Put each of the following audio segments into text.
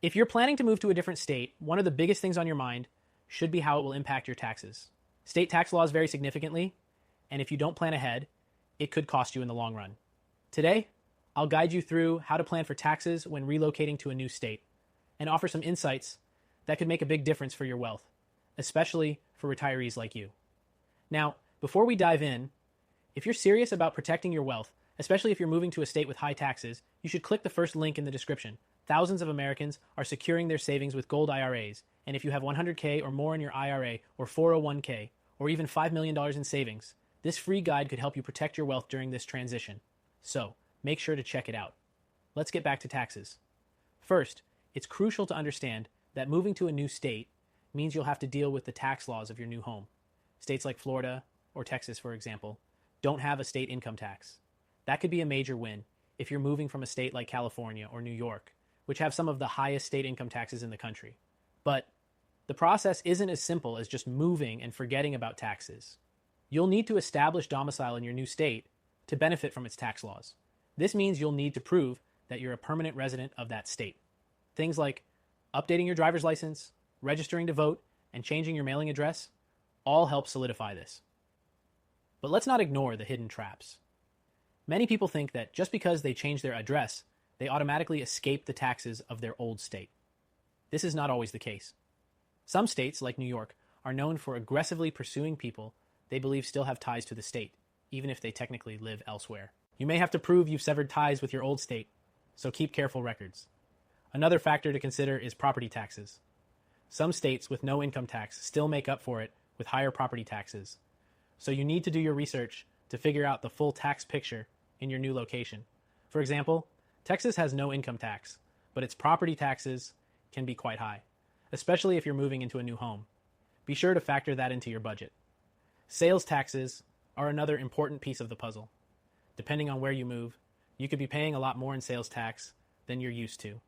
If you're planning to move to a different state, one of the biggest things on your mind should be how it will impact your taxes. State tax laws vary significantly, and if you don't plan ahead, it could cost you in the long run. Today, I'll guide you through how to plan for taxes when relocating to a new state and offer some insights that could make a big difference for your wealth, especially for retirees like you. Now, before we dive in, if you're serious about protecting your wealth, especially if you're moving to a state with high taxes, you should click the first link in the description. Thousands of Americans are securing their savings with gold IRAs, and if you have 100K or more in your IRA or 401K, or even $5 million in savings, this free guide could help you protect your wealth during this transition. So, make sure to check it out. Let's get back to taxes. First, it's crucial to understand that moving to a new state means you'll have to deal with the tax laws of your new home. States like Florida or Texas, for example, don't have a state income tax. That could be a major win if you're moving from a state like California or New York, which have some of the highest state income taxes in the country. But the process isn't as simple as just moving and forgetting about taxes. You'll need to establish domicile in your new state to benefit from its tax laws. This means you'll need to prove that you're a permanent resident of that state. Things like updating your driver's license, registering to vote, and changing your mailing address all help solidify this. But let's not ignore the hidden traps. Many people think that just because they change their address, they automatically escape the taxes of their old state. This is not always the case. Some states, like New York, are known for aggressively pursuing people they believe still have ties to the state, even if they technically live elsewhere. You may have to prove you've severed ties with your old state, so keep careful records. Another factor to consider is property taxes. Some states with no income tax still make up for it with higher property taxes, so you need to do your research to figure out the full tax picture in your new location. For example, Texas has no income tax, but its property taxes can be quite high, especially if you're moving into a new home. Be sure to factor that into your budget. Sales taxes are another important piece of the puzzle. Depending on where you move, you could be paying a lot more in sales tax than you're used to.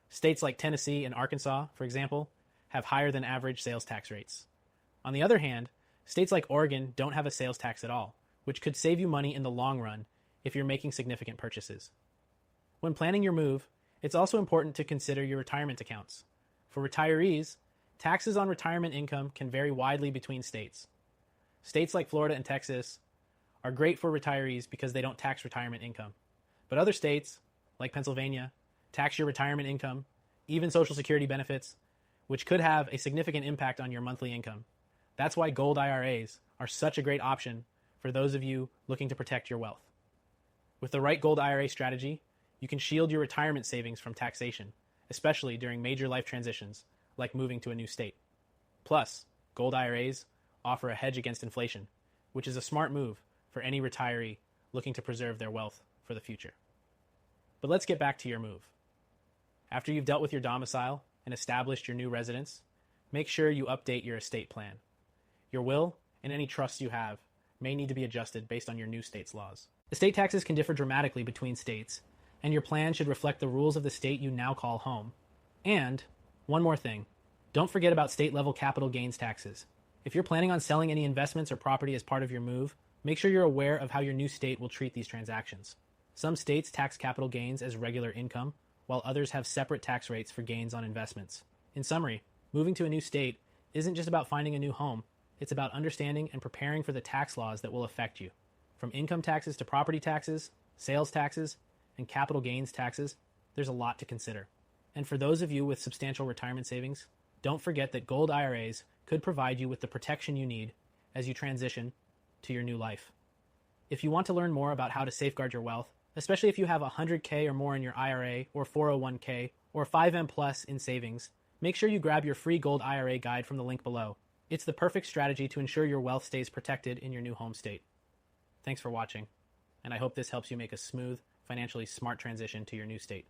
States like Tennessee and Arkansas, for example, have higher than average sales tax rates. On the other hand, states like Oregon don't have a sales tax at all, which could save you money in the long run if you're making significant purchases. When planning your move, it's also important to consider your retirement accounts. For retirees, taxes on retirement income can vary widely between states. States like Florida and Texas are great for retirees because they don't tax retirement income. But other states, like Pennsylvania, tax your retirement income, even Social Security benefits, which could have a significant impact on your monthly income. That's why gold IRAs are such a great option for those of you looking to protect your wealth. With the right gold IRA strategy, you can shield your retirement savings from taxation, especially during major life transitions like moving to a new state. Plus, gold IRAs offer a hedge against inflation, which is a smart move for any retiree looking to preserve their wealth for the future. But let's get back to your move. After you've dealt with your domicile and established your new residence, make sure you update your estate plan. Your will and any trusts you have may need to be adjusted based on your new state's laws. Estate taxes can differ dramatically between states, and your plan should reflect the rules of the state you now call home. And, one more thing, don't forget about state-level capital gains taxes. If you're planning on selling any investments or property as part of your move, make sure you're aware of how your new state will treat these transactions. Some states tax capital gains as regular income, while others have separate tax rates for gains on investments. In summary, moving to a new state isn't just about finding a new home, it's about understanding and preparing for the tax laws that will affect you. From income taxes to property taxes, sales taxes, and capital gains taxes, there's a lot to consider. And for those of you with substantial retirement savings, don't forget that gold IRAs could provide you with the protection you need as you transition to your new life. If you want to learn more about how to safeguard your wealth, especially if you have 100K or more in your IRA or 401K or 5M plus in savings, make sure you grab your free gold IRA guide from the link below. It's the perfect strategy to ensure your wealth stays protected in your new home state. Thanks for watching, and I hope this helps you make a smooth, financially smart transition to your new state.